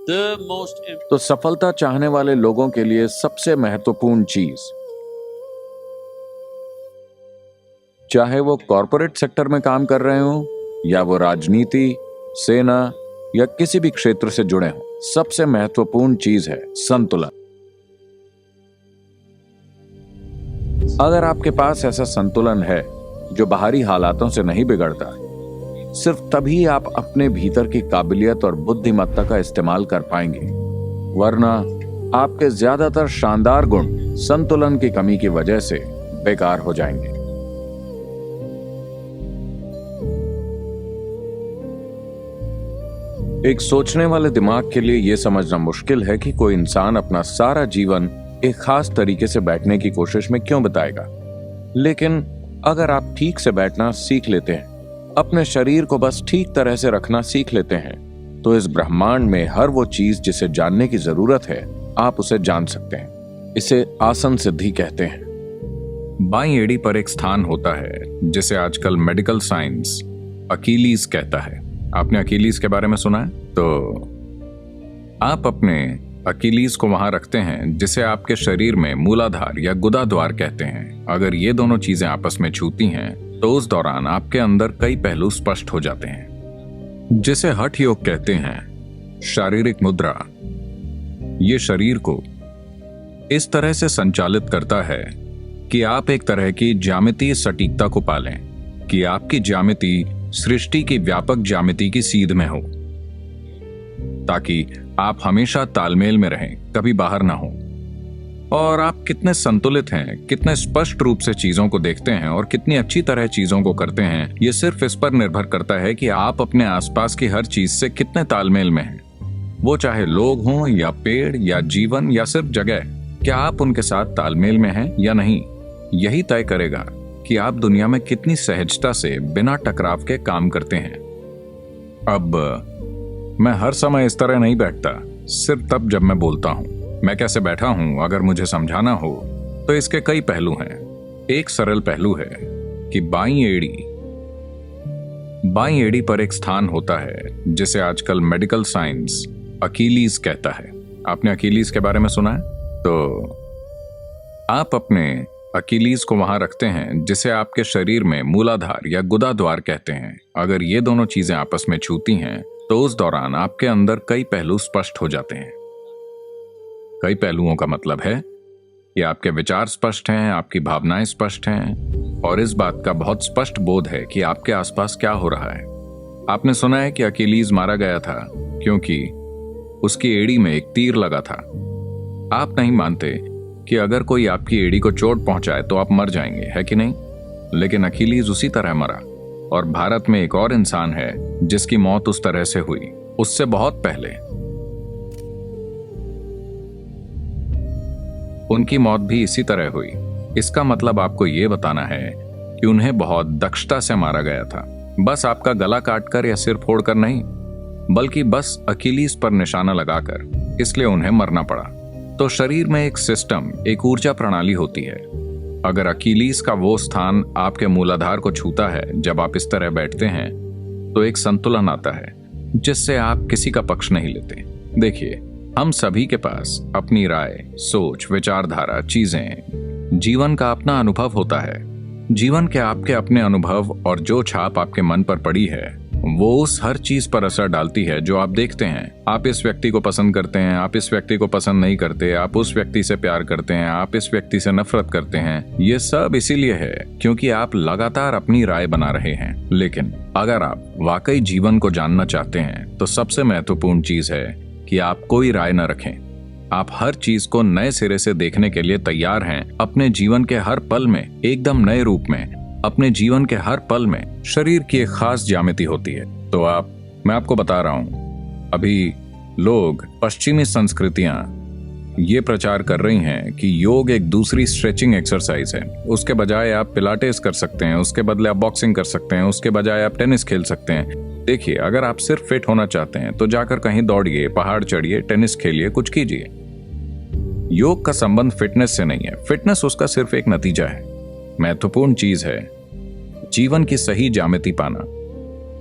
The most तो सफलता चाहने वाले लोगों के लिए सबसे महत्वपूर्ण चीज, चाहे वो कॉरपोरेट सेक्टर में काम कर रहे हो या वो राजनीति, सेना या किसी भी क्षेत्र से जुड़े हो, सबसे महत्वपूर्ण चीज है संतुलन। अगर आपके पास ऐसा संतुलन है जो बाहरी हालातों से नहीं बिगड़ता, सिर्फ तभी आप अपने भीतर की काबिलियत और बुद्धिमत्ता का इस्तेमाल कर पाएंगे, वरना आपके ज्यादातर शानदार गुण संतुलन की कमी की वजह से बेकार हो जाएंगे। एक सोचने वाले दिमाग के लिए यह समझना मुश्किल है कि कोई इंसान अपना सारा जीवन एक खास तरीके से बैठने की कोशिश में क्यों बिताएगा। लेकिन अगर आप ठीक से बैठना सीख लेते हैं, अपने शरीर को बस ठीक तरह से रखना सीख लेते हैं, तो इस ब्रह्मांड में हर वो चीज जिसे जानने की जरूरत है, आप उसे जान सकते हैं। इसे आसन सिद्धि कहते हैं। बाईं एड़ी पर एक स्थान होता है जिसे आजकल मेडिकल साइंस अकीलीज कहता है। आपने अकीलीज के बारे में सुना है? तो आप अपने अकीलीज को वहां रखते हैं जिसे आपके शरीर में मूलाधार या गुदाद्वार कहते हैं। अगर ये दोनों चीजें आपस में छूती हैं तो उस दौरान आपके अंदर कई पहलू स्पष्ट हो जाते हैं, जिसे हठ योग कहते हैं। शारीरिक मुद्रा ये शरीर को इस तरह से संचालित करता है कि आप एक तरह की ज्यामितीय सटीकता को पालें, कि आपकी ज्यामिति सृष्टि की व्यापक ज्यामिति की सीध में हो, ताकि आप हमेशा तालमेल में रहें, कभी बाहर ना हो। और आप कितने संतुलित हैं, कितने स्पष्ट रूप से चीजों को देखते हैं और कितनी अच्छी तरह चीजों को करते हैं, यह सिर्फ इस पर निर्भर करता है कि आप अपने आसपास की हर चीज से कितने तालमेल में हैं। वो चाहे लोग हों या पेड़ या जीवन या सिर्फ जगह, क्या आप उनके साथ तालमेल में हैं या नहीं, यही तय करेगा कि आप दुनिया में कितनी सहजता से बिना टकराव के काम करते हैं। अब मैं हर समय इस तरह नहीं बैठता, सिर्फ तब जब मैं बोलता हूं। मैं कैसे बैठा हूं अगर मुझे समझाना हो तो इसके कई पहलू हैं। एक सरल पहलू है कि बाईं एड़ी पर एक स्थान होता है जिसे आजकल मेडिकल साइंस अकीलीज कहता है। आपने अकीलीज के बारे में सुना है? तो आप अपने अकीलीज को वहां रखते हैं जिसे आपके शरीर में मूलाधार या गुदाद्वार कहते हैं। अगर ये दोनों चीजें आपस में छूती हैं तो उस दौरान आपके अंदर कई पहलू स्पष्ट हो जाते हैं। कई पहलुओं का मतलब है कि आपके विचार स्पष्ट हैं, आपकी भावनाएं स्पष्ट हैं और इस बात का बहुत स्पष्ट बोध है कि आपके आसपास क्या हो रहा है। आपने सुना है कि अकीलीज मारा गया था क्योंकि उसकी एड़ी में एक तीर लगा था। आप नहीं मानते कि अगर कोई आपकी एड़ी को चोट पहुंचाए तो आप मर जाएंगे, है कि नहीं? लेकिन अकीलीज उसी तरह मरा। और भारत में एक और इंसान है जिसकी मौत उस तरह से हुई, उससे बहुत पहले। उनकी मौत भी इसी तरह हुई। इसका मतलब आपको यह बताना है कि उन्हें बहुत दक्षता से मारा गया था। बस आपका गला काटकर या सिर फोड़कर नहीं, बल्कि बस अकीलीज पर निशाना लगाकर, इसलिए उन्हें मरना पड़ा। तो शरीर में एक सिस्टम, एक ऊर्जा प्रणाली होती है। अगर अकीलीज का वो स्थान आपके मूलाधार को छूता है जब आप इस तरह बैठते हैं, तो एक संतुलन आता है जिससे आप किसी का पक्ष नहीं लेते। देखिए, हम सभी के पास अपनी राय, सोच, विचारधारा, चीजें, जीवन का अपना अनुभव होता है। जीवन के आपके अपने अनुभव और जो छाप आपके मन पर पड़ी है वो उस हर चीज पर असर डालती है जो आप देखते हैं। आप इस व्यक्ति को पसंद करते हैं, आप इस व्यक्ति को पसंद नहीं करते, आप उस व्यक्ति से प्यार करते हैं, आप इस व्यक्ति से नफरत करते हैं। ये सब इसीलिए है क्योंकि आप लगातार अपनी राय बना रहे हैं। लेकिन अगर आप वाकई जीवन को जानना चाहते हैं तो सबसे महत्वपूर्ण चीज है कि आप कोई राय न रखें। आप हर चीज को नए सिरे से देखने के लिए तैयार हैं। अपने जीवन के हर पल में एकदम नए रूप में, अपने जीवन के हर पल में शरीर की एक खास ज्यामिति होती है। तो मैं आपको बता रहा हूं, अभी लोग, पश्चिमी संस्कृतियां ये प्रचार कर रही हैं कि योग एक दूसरी स्ट्रेचिंग एक्सरसाइज है। उसके बजाय आप पिलाटेस कर सकते हैं, उसके बदले आप बॉक्सिंग कर सकते हैं, उसके बजाय आप टेनिस खेल सकते हैं। देखिए, अगर आप सिर्फ फिट होना चाहते हैं तो जाकर कहीं दौड़िए, पहाड़ चढ़िए, टेनिस खेलिए, कुछ कीजिए। योग का संबंध फिटनेस से नहीं है, फिटनेस उसका सिर्फ एक नतीजा है। महत्वपूर्ण चीज है जीवन की सही ज्यामिति पाना,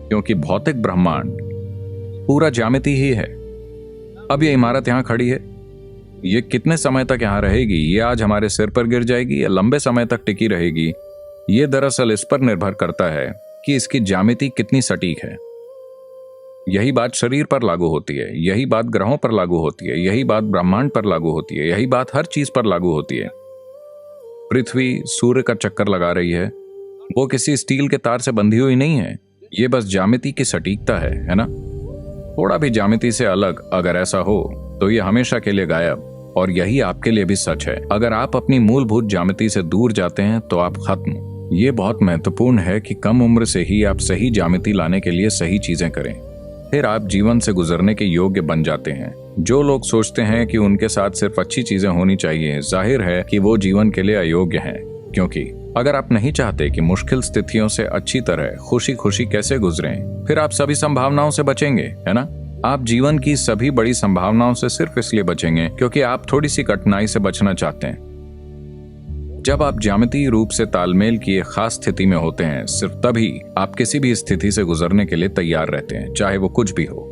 क्योंकि भौतिक ब्रह्मांड पूरा ज्यामिति ही है। अब ये इमारत यहाँ खड़ी है, ये कितने समय तक यहाँ रहेगी? ये आज हमारे सिर पर गिर जाएगी या लंबे समय तक टिकी रहेगी? ये दरअसल इस पर निर्भर करता है कि इसकी ज्यामिति कितनी सटीक है। यही बात शरीर पर लागू होती है, यही बात ग्रहों पर लागू होती है, यही बात ब्रह्मांड पर लागू होती है, यही बात हर चीज पर लागू होती है। पृथ्वी सूर्य का चक्कर लगा रही है, वो किसी स्टील के तार से बंधी हुई नहीं है, ये बस ज्यामिति की सटीकता है ना? थोड़ा भी ज्यामिति से अलग अगर ऐसा हो तो ये हमेशा के लिए गायब। और यही आपके लिए भी सच है। अगर आप अपनी मूलभूत ज्यामिति से दूर जाते हैं तो आप खत्म। ये बहुत महत्वपूर्ण है कि कम उम्र से ही आप सही ज्यामिति लाने के लिए सही चीजें करें, फिर आप जीवन से गुजरने के योग्य बन जाते हैं। जो लोग सोचते हैं कि उनके साथ सिर्फ अच्छी चीजें होनी चाहिए, जाहिर है कि वो जीवन के लिए अयोग्य हैं। क्योंकि अगर आप नहीं चाहते कि मुश्किल स्थितियों से अच्छी तरह खुशी खुशी कैसे गुजरें, फिर आप सभी संभावनाओं से बचेंगे, है ना? आप जीवन की सभी बड़ी संभावनाओं से सिर्फ इसलिए बचेंगे क्योंकि आप थोड़ी सी कठिनाई से बचना चाहते हैं। जब आप ज्यामितीय रूप से तालमेल की एक खास स्थिति में होते हैं, सिर्फ तभी आप किसी भी स्थिति से गुजरने के लिए तैयार रहते हैं, चाहे वो कुछ भी हो।